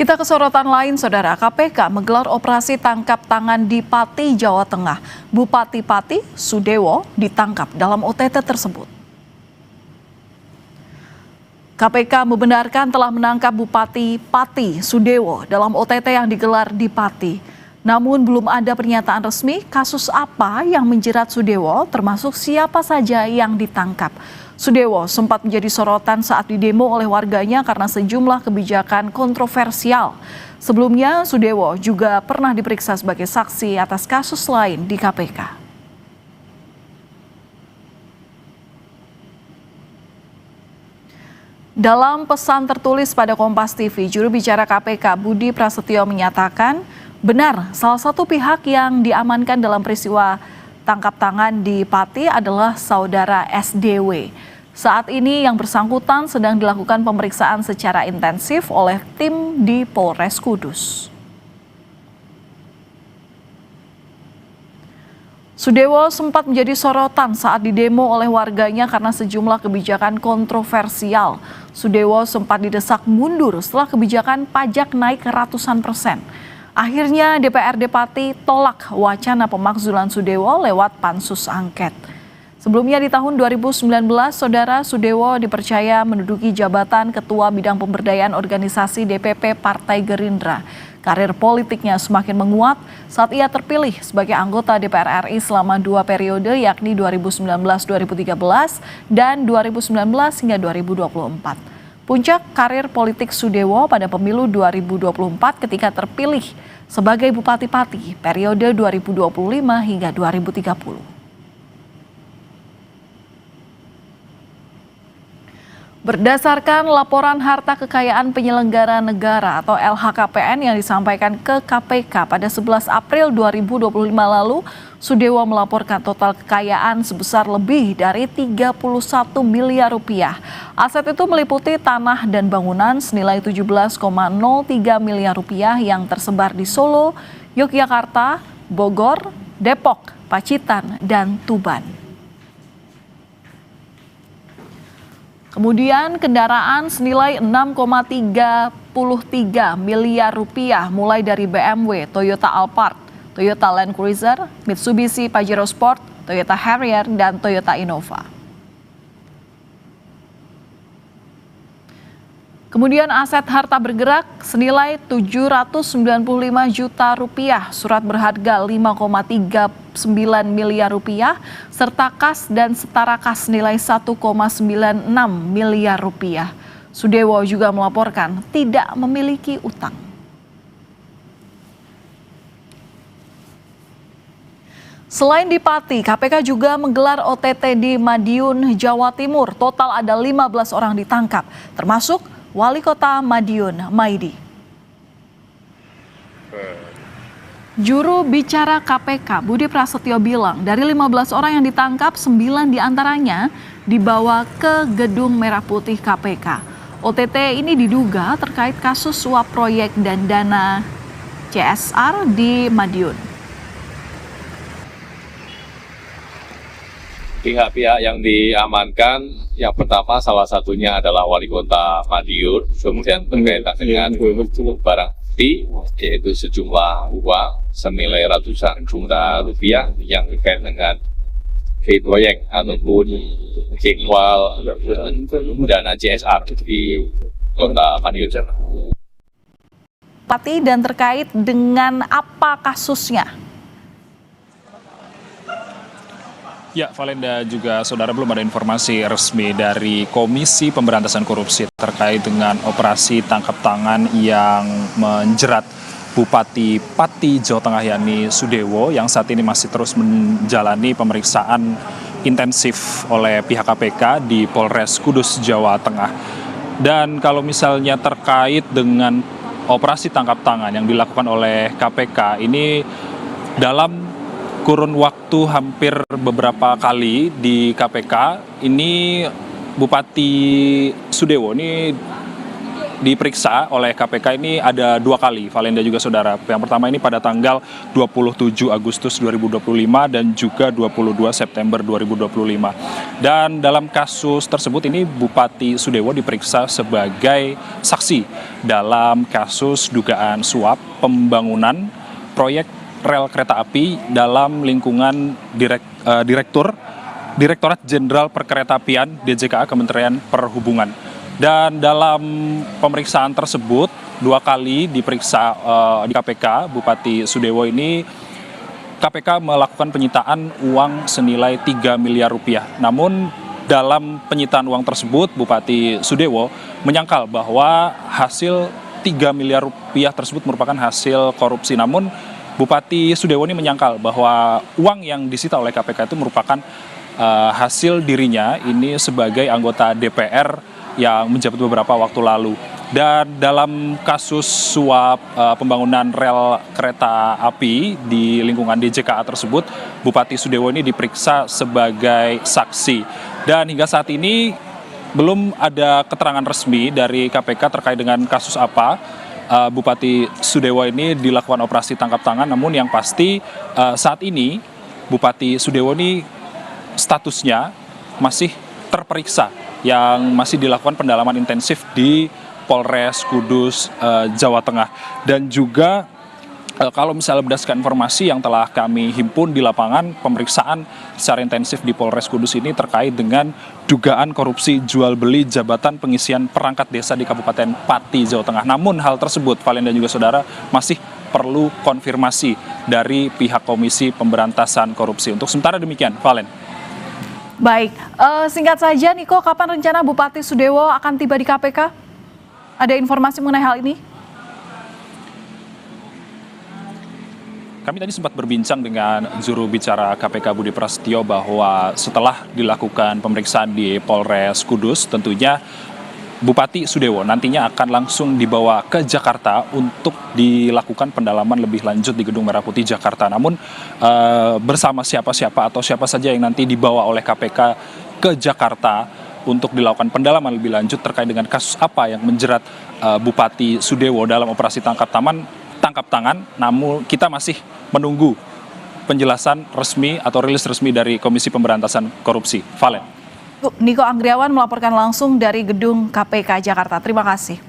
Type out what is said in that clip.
Kita ke sorotan lain, Saudara. KPK menggelar operasi tangkap tangan di Pati, Jawa Tengah. Bupati Pati, Sudewo, ditangkap dalam OTT tersebut. KPK membenarkan telah menangkap Bupati Pati, Sudewo, dalam OTT yang digelar di Pati. Namun belum ada pernyataan resmi kasus apa yang menjerat Sudewo, termasuk siapa saja yang ditangkap. Sudewo sempat menjadi sorotan saat didemo oleh warganya karena sejumlah kebijakan kontroversial. Sebelumnya, Sudewo juga pernah diperiksa sebagai saksi atas kasus lain di KPK. Dalam pesan tertulis pada Kompas TV, juru bicara KPK Budi Prasetyo menyatakan, benar salah satu pihak yang diamankan dalam peristiwa tangkap tangan di Pati adalah saudara SDW. Saat ini yang bersangkutan sedang dilakukan pemeriksaan secara intensif oleh tim di Polres Kudus. Sudewo sempat menjadi sorotan saat didemo oleh warganya karena sejumlah kebijakan kontroversial. Sudewo sempat didesak mundur setelah kebijakan pajak naik ratusan persen. Akhirnya DPRD Pati tolak wacana pemakzulan Sudewo lewat pansus angket. Sebelumnya di tahun 2019, Saudara Sudewo dipercaya menduduki jabatan Ketua Bidang Pemberdayaan Organisasi DPP Partai Gerindra. Karir politiknya semakin menguat saat ia terpilih sebagai anggota DPR RI selama 2 periode, yakni 2019-2013 dan 2019 hingga 2024. Puncak karir politik Sudewo pada pemilu 2024 ketika terpilih sebagai Bupati Pati periode 2025 hingga 2030. Berdasarkan laporan harta kekayaan penyelenggara negara atau LHKPN yang disampaikan ke KPK pada 11 April 2025 lalu, Sudewo melaporkan total kekayaan sebesar lebih dari 31 miliar rupiah. Aset itu meliputi tanah dan bangunan senilai 17,03 miliar rupiah yang tersebar di Solo, Yogyakarta, Bogor, Depok, Pacitan, dan Tuban. Kemudian kendaraan senilai 6,33 miliar rupiah mulai dari BMW, Toyota Alphard, Toyota Land Cruiser, Mitsubishi Pajero Sport, Toyota Harrier, dan Toyota Innova. Kemudian aset harta bergerak senilai 795 juta rupiah, surat berharga 5,39 miliar rupiah, serta kas dan setara kas nilai 1,96 miliar rupiah. Sudewo juga melaporkan tidak memiliki utang. Selain di Pati, KPK juga menggelar OTT di Madiun, Jawa Timur. Total ada 15 orang ditangkap, termasuk Wali Kota Madiun, Maidi. Juru bicara KPK Budi Prasetyo bilang dari 15 orang yang ditangkap, 9 diantaranya dibawa ke Gedung Merah Putih KPK. OTT ini diduga terkait kasus suap proyek dan dana CSR di Madiun. Pihak-pihak yang diamankan, yang pertama salah satunya adalah Wali Kota Madiun, kemudian berkaitan dengan barang bukti, yaitu sejumlah uang senilai ratusan juta rupiah yang terkait dengan proyek ataupun jadwal dana CSR di Kota Madiun. Pati dan terkait dengan apa kasusnya? Ya, Valenda juga saudara, belum ada informasi resmi dari Komisi Pemberantasan Korupsi terkait dengan operasi tangkap tangan yang menjerat Bupati Pati, Jawa Tengah, yakni Sudewo, yang saat ini masih terus menjalani pemeriksaan intensif oleh pihak KPK di Polres Kudus, Jawa Tengah. Dan kalau misalnya terkait dengan operasi tangkap tangan yang dilakukan oleh KPK ini dalam kurun waktu hampir beberapa kali di KPK, ini Bupati Sudewo ini diperiksa oleh KPK ini ada 2 kali, Valenda juga saudara. Yang pertama ini pada tanggal 27 Agustus 2025 dan juga 22 September 2025. Dan dalam kasus tersebut ini Bupati Sudewo diperiksa sebagai saksi dalam kasus dugaan suap pembangunan proyek rel kereta api dalam lingkungan Direktorat Jenderal Perkeretaapian DJKA Kementerian Perhubungan. Dan dalam pemeriksaan tersebut 2 kali diperiksa di KPK, Bupati Sudewo ini KPK melakukan penyitaan uang senilai 3 miliar rupiah. Namun dalam penyitaan uang tersebut Bupati Sudewo menyangkal bahwa hasil 3 miliar rupiah tersebut merupakan hasil korupsi. Namun Bupati Sudewo ini menyangkal bahwa uang yang disita oleh KPK itu merupakan hasil dirinya ini sebagai anggota DPR yang menjabat beberapa waktu lalu. Dan dalam kasus suap pembangunan rel kereta api di lingkungan DJKA tersebut, Bupati Sudewo ini diperiksa sebagai saksi. Dan hingga saat ini belum ada keterangan resmi dari KPK terkait dengan kasus apa Bupati Sudewo ini dilakukan operasi tangkap tangan. Namun yang pasti saat ini Bupati Sudewo ini statusnya masih terperiksa yang masih dilakukan pendalaman intensif di Polres Kudus, Jawa Tengah. Dan juga kalau misalnya berdasarkan informasi yang telah kami himpun di lapangan, pemeriksaan secara intensif di Polres Kudus ini terkait dengan dugaan korupsi jual beli jabatan pengisian perangkat desa di Kabupaten Pati, Jawa Tengah. Namun hal tersebut, Valen dan juga saudara, masih perlu konfirmasi dari pihak Komisi Pemberantasan Korupsi. Untuk sementara demikian, Valen. Baik, singkat saja Niko, kapan rencana Bupati Sudewo akan tiba di KPK? Ada informasi mengenai hal ini? Kami tadi sempat berbincang dengan juru bicara KPK Budi Prasetyo bahwa setelah dilakukan pemeriksaan di Polres Kudus, tentunya Bupati Sudewo nantinya akan langsung dibawa ke Jakarta untuk dilakukan pendalaman lebih lanjut di Gedung Merah Putih Jakarta. Namun bersama siapa-siapa atau siapa saja yang nanti dibawa oleh KPK ke Jakarta untuk dilakukan pendalaman lebih lanjut terkait dengan kasus apa yang menjerat Bupati Sudewo dalam operasi tangkap tangan, namun kita masih menunggu penjelasan resmi atau rilis resmi dari Komisi Pemberantasan Korupsi. Valen. Niko Anggriawan melaporkan langsung dari gedung KPK Jakarta. Terima kasih.